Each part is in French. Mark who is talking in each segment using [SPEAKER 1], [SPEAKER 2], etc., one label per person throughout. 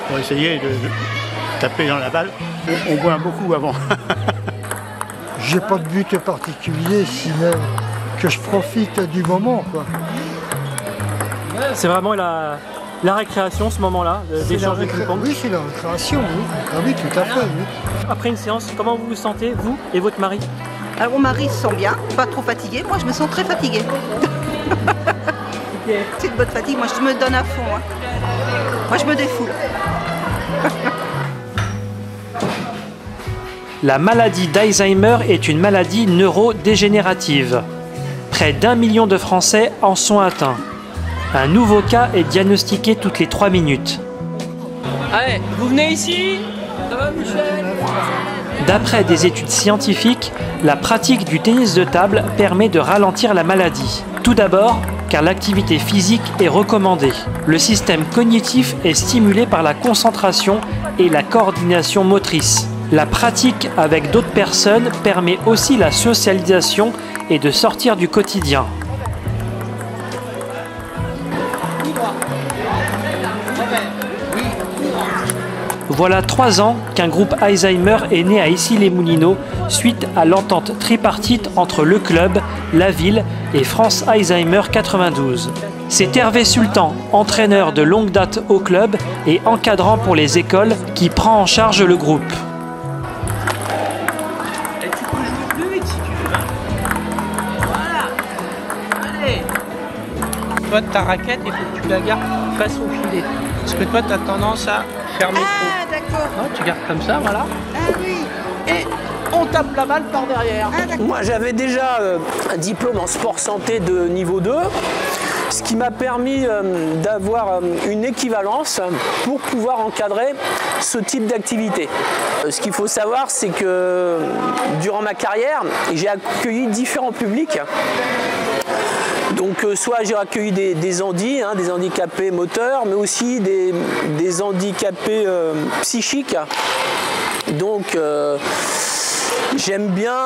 [SPEAKER 1] pour essayer de taper dans la balle. On boit beaucoup avant.
[SPEAKER 2] J'ai pas de but particulier, sinon que je profite du moment, quoi.
[SPEAKER 3] C'est vraiment la récréation, ce moment-là, d'échange de ping-pong?
[SPEAKER 2] Oui, c'est la récréation, oui. Ah oui, tout à fait, oui.
[SPEAKER 3] Après une séance, comment vous vous sentez, vous et votre mari?
[SPEAKER 4] Alors, mon mari se sent bien, pas trop fatigué. Moi, je me sens très fatiguée. C'est une bonne fatigue. Moi, je me donne à fond. Hein. Moi, je me défoule.
[SPEAKER 3] La maladie d'Alzheimer est une maladie neurodégénérative. Près d'1 million de Français en sont atteints. Un nouveau cas est diagnostiqué toutes les 3 minutes.
[SPEAKER 5] Allez, vous venez ici? Ça va, Michel?
[SPEAKER 3] D'après des études scientifiques, la pratique du tennis de table permet de ralentir la maladie. Tout d'abord, car l'activité physique est recommandée. Le système cognitif est stimulé par la concentration et la coordination motrice. La pratique avec d'autres personnes permet aussi la socialisation et de sortir du quotidien. Voilà 3 ans qu'un groupe Alzheimer est né à Issy-les-Moulineaux suite à l'entente tripartite entre le club, la ville et France Alzheimer 92. C'est Hervé Sultan, entraîneur de longue date au club et encadrant pour les écoles, qui prend en charge le groupe.
[SPEAKER 5] Et tu peux jouer plus vite si tu veux. Voilà. Allez. Toi, ta raquette, il faut que tu la gardes face au filet. Parce que toi, tu as tendance à fermer trop.
[SPEAKER 4] Ah, d'accord.
[SPEAKER 5] Non, tu gardes comme ça, voilà.
[SPEAKER 4] Ah oui.
[SPEAKER 5] Et on tape la balle par derrière.
[SPEAKER 4] Ah, d'accord.
[SPEAKER 6] Moi, j'avais déjà un diplôme en sport santé de niveau 2, ce qui m'a permis d'avoir une équivalence pour pouvoir encadrer ce type d'activité. Ce qu'il faut savoir, c'est que durant ma carrière, j'ai accueilli différents publics. Donc soit j'ai accueilli des des handicapés moteurs, mais aussi des handicapés psychiques. Donc j'aime bien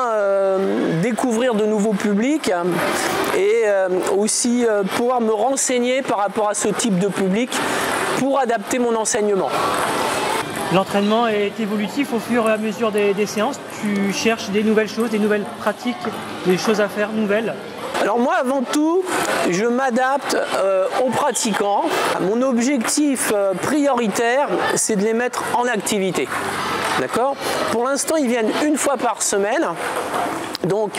[SPEAKER 6] découvrir de nouveaux publics et aussi pouvoir me renseigner par rapport à ce type de public pour adapter mon enseignement.
[SPEAKER 3] L'entraînement est évolutif au fur et à mesure des séances. Tu cherches des nouvelles choses, des nouvelles pratiques, des choses à faire nouvelles.
[SPEAKER 6] Alors moi, avant tout, je m'adapte aux pratiquants. Mon objectif prioritaire, c'est de les mettre en activité. D'accord ? Pour l'instant, ils viennent une fois par semaine. Donc,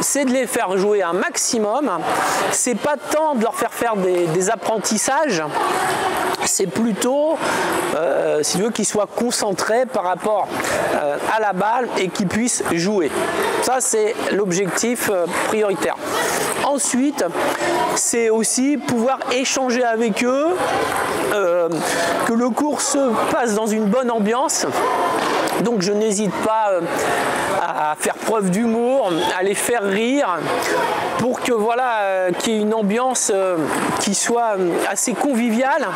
[SPEAKER 6] c'est de les faire jouer un maximum. C'est pas tant de leur faire des apprentissages. C'est plutôt, si tu veux, qu'ils soient concentrés par rapport à la balle et qu'ils puissent jouer. Ça, c'est l'objectif prioritaire. Ensuite, c'est aussi pouvoir échanger avec eux, que le cours se passe dans une bonne ambiance. Donc, je n'hésite pas à faire preuve d'humour, à les faire rire, pour que voilà, qu'il y ait une ambiance qui soit assez conviviale.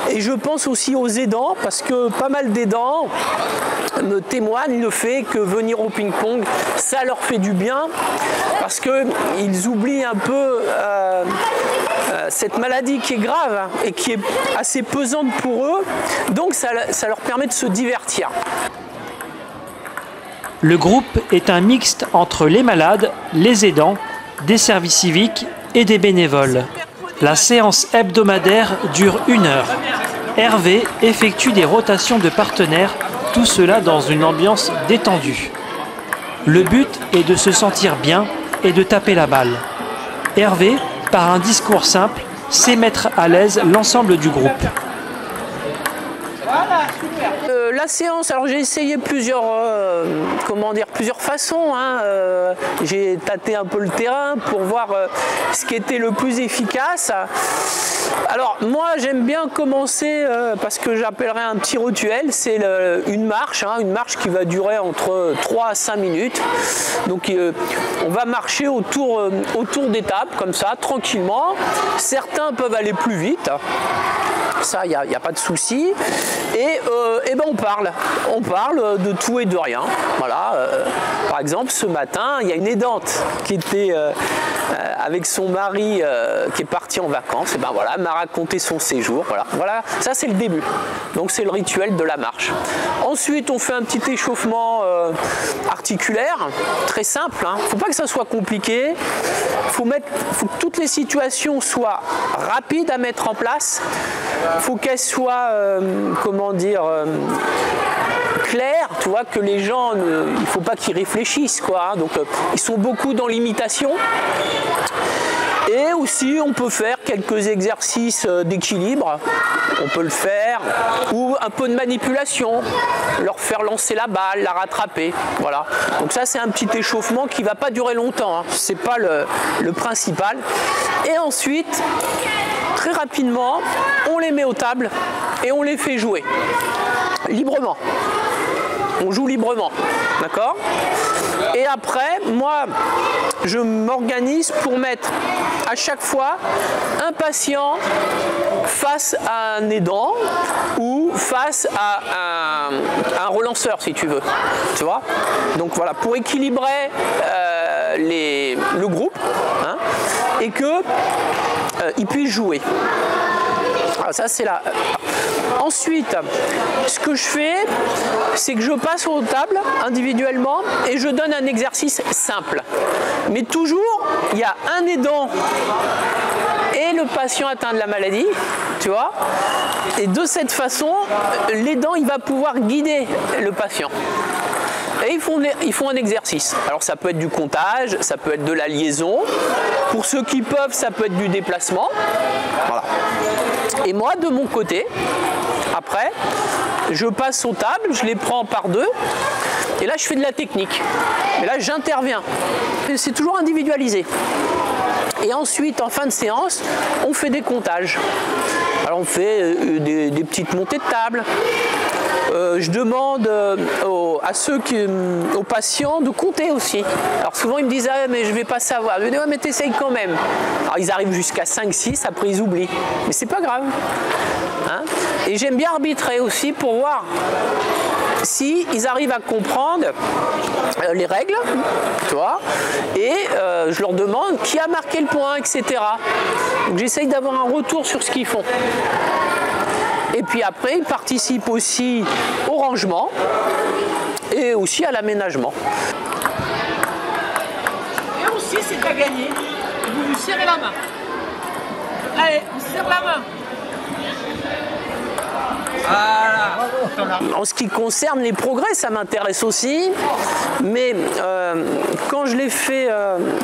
[SPEAKER 6] Et je pense aussi aux aidants, parce que pas mal d'aidants me témoignent le fait que venir au ping-pong, ça leur fait du bien, parce qu'ils oublient un peu cette maladie qui est grave et qui est assez pesante pour eux. Donc ça leur permet de se divertir.
[SPEAKER 3] Le groupe est un mixte entre les malades, les aidants, des services civiques et des bénévoles. La séance hebdomadaire dure 1 heure. Hervé effectue des rotations de partenaires, tout cela dans une ambiance détendue. Le but est de se sentir bien et de taper la balle. Hervé, par un discours simple, sait mettre à l'aise l'ensemble du groupe.
[SPEAKER 6] La séance, alors j'ai essayé plusieurs façons. J'ai tâté un peu le terrain pour voir ce qui était le plus efficace. Alors moi j'aime bien commencer parce que j'appellerais un petit rituel, c'est une marche qui va durer entre 3 à 5 minutes. Donc on va marcher autour des tables comme ça, tranquillement. Certains peuvent aller plus vite. Ça, il n'y a pas de souci. Et ben on parle de tout et de rien. Voilà. Par exemple, ce matin, il y a une aidante qui était avec son mari qui est parti en vacances. Et ben voilà, elle m'a raconté son séjour. Voilà, ça c'est le début. Donc c'est le rituel de la marche. Ensuite, on fait un petit échauffement articulaire, très simple. Hein. Faut pas que ça soit compliqué. Faut que toutes les situations soient rapides à mettre en place. Faut qu'elles soient, claires, tu vois, que les gens, il faut pas qu'ils réfléchissent, quoi. Hein. Donc ils sont beaucoup dans l'imitation. Et aussi, on peut faire quelques exercices d'équilibre, on peut le faire, ou un peu de manipulation, leur faire lancer la balle, la rattraper, voilà. Donc ça, c'est un petit échauffement qui ne va pas durer longtemps, hein. C'est pas le principal. Et ensuite, très rapidement, on les met aux tables et on les fait jouer, librement. On joue librement, d'accord? Et après, moi, je m'organise pour mettre à chaque fois un patient face à un aidant ou face à un relanceur, si tu veux. Tu vois? Donc voilà, pour équilibrer le groupe, hein, et qu'ils puissent jouer. Alors ça, c'est là. Ensuite, ce que je fais, c'est que je passe aux tables individuellement et je donne un exercice simple. Mais toujours, il y a un aidant et le patient atteint de la maladie, tu vois. Et de cette façon, l'aidant, il va pouvoir guider le patient. Et ils font un exercice. Alors ça peut être du comptage, ça peut être de la liaison. Pour ceux qui peuvent, ça peut être du déplacement. Voilà. Et moi, de mon côté, après, je passe aux tables, je les prends par deux. Et là, je fais de la technique. Et là, j'interviens. C'est toujours individualisé. Et ensuite, en fin de séance, on fait des comptages. Alors, on fait des petites montées de table. Je demande aux patients de compter aussi. Alors souvent ils me disent ah mais je vais pas savoir. Je dis ouais mais t'essayes quand même. Alors ils arrivent jusqu'à 5-6, après ils oublient. Mais c'est pas grave. Hein? Et j'aime bien arbitrer aussi pour voir si ils arrivent à comprendre les règles, tu vois, et je leur demande qui a marqué le point, etc. Donc j'essaye d'avoir un retour sur ce qu'ils font. Et puis après, ils participent aussi au rangement et aussi à l'aménagement.
[SPEAKER 5] Et aussi, c'est à gagner. Vous vous serrez la main. Allez, on serre la main. Voilà.
[SPEAKER 6] En ce qui concerne les progrès, ça m'intéresse aussi, mais quand je les fais,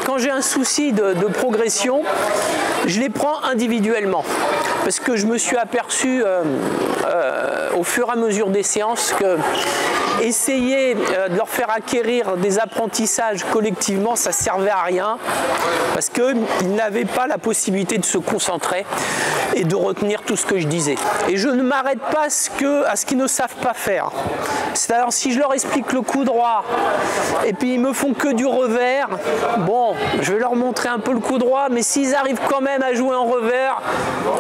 [SPEAKER 6] quand j'ai un souci de progression, je les prends individuellement, parce que je me suis aperçu au fur et à mesure des séances que essayer de leur faire acquérir des apprentissages collectivement, ça servait à rien, parce qu'ils n'avaient pas la possibilité de se concentrer et de retenir tout ce que je disais. Et je ne m'arrête pas à ce qu'ils ne savent pas faire. C'est-à-dire si je leur explique le coup droit et puis ils me font que du revers, bon, je vais leur montrer un peu le coup droit, mais s'ils arrivent quand même à jouer en revers,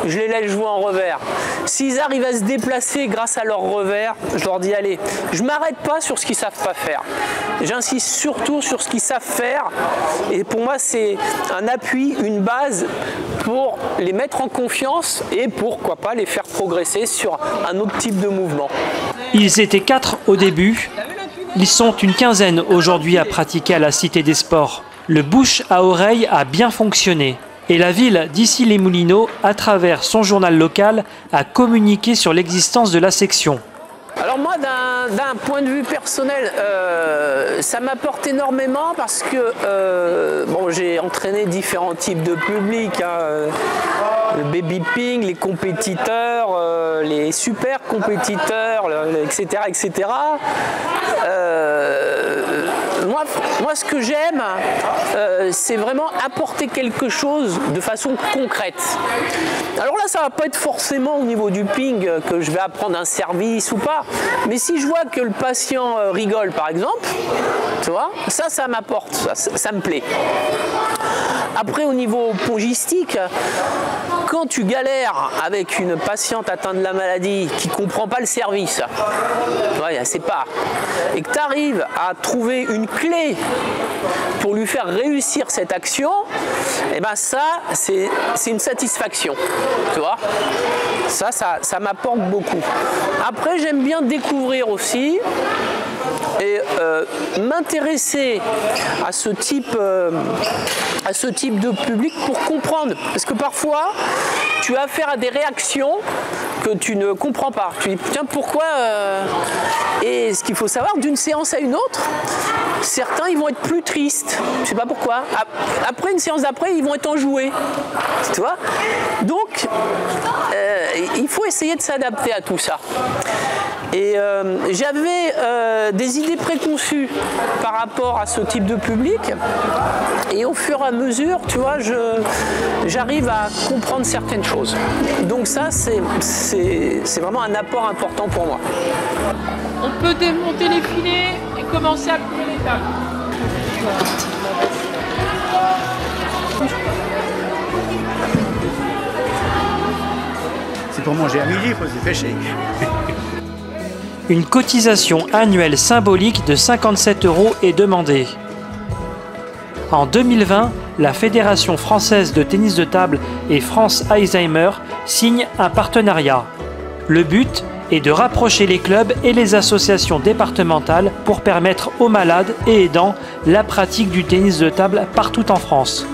[SPEAKER 6] je les laisse jouer en revers. S'ils arrivent à se déplacer grâce à leur revers, je leur dis allez, je m'arrête pas sur ce qu'ils savent pas faire. J'insiste surtout sur ce qu'ils savent faire, et pour moi c'est un appui, une base pour les mettre en confiance et pourquoi pas les faire progresser sur un autre type de mouvement.
[SPEAKER 3] Ils étaient 4 au début, ils sont une quinzaine aujourd'hui à pratiquer à la Cité des Sports. Le bouche à oreille a bien fonctionné et la ville d'Issy-les-Moulineaux, à travers son journal local, a communiqué sur l'existence de la section.
[SPEAKER 6] Alors moi, d'un point de vue personnel, ça m'apporte énormément parce que bon, j'ai entraîné différents types de publics, hein, le baby ping, les compétiteurs, les super compétiteurs, etc., etc. Moi, ce que j'aime, c'est vraiment apporter quelque chose de façon concrète. Alors là, ça va pas être forcément au niveau du ping que je vais apprendre un service ou pas, mais si je vois que le patient rigole, par exemple, tu vois, ça m'apporte, ça me plaît. Après, au niveau pongistique, quand tu galères avec une patiente atteinte de la maladie qui ne comprend pas le service, ouais, elle sait pas, et que tu arrives à trouver une clé pour lui faire réussir cette action, et ben ça, c'est une satisfaction. Tu vois, ça m'apporte beaucoup. Après, j'aime bien découvrir aussi et m'intéresser à ce type de public pour comprendre. Parce que parfois, tu as affaire à des réactions que tu ne comprends pas. Tu dis, tiens, pourquoi Et ce qu'il faut savoir, d'une séance à une autre, certains, ils vont être plus tristes. Je sais pas pourquoi. Après, une séance d'après, ils vont être enjoués. Tu vois? Donc, il faut essayer de s'adapter à tout ça. Et j'avais des idées préconçues par rapport à ce type de public. Et au fur et à mesure, tu vois, j'arrive à comprendre certaines choses. Donc ça, c'est vraiment un apport important pour moi.
[SPEAKER 5] On peut démonter les filets et commencer à couper les tables.
[SPEAKER 1] C'est pour manger à midi, il faut se dépêcher.
[SPEAKER 3] Une cotisation annuelle symbolique de 57 € est demandée. En 2020, la Fédération française de tennis de table et France Alzheimer signent un partenariat. Le but est de rapprocher les clubs et les associations départementales pour permettre aux malades et aidants la pratique du tennis de table partout en France.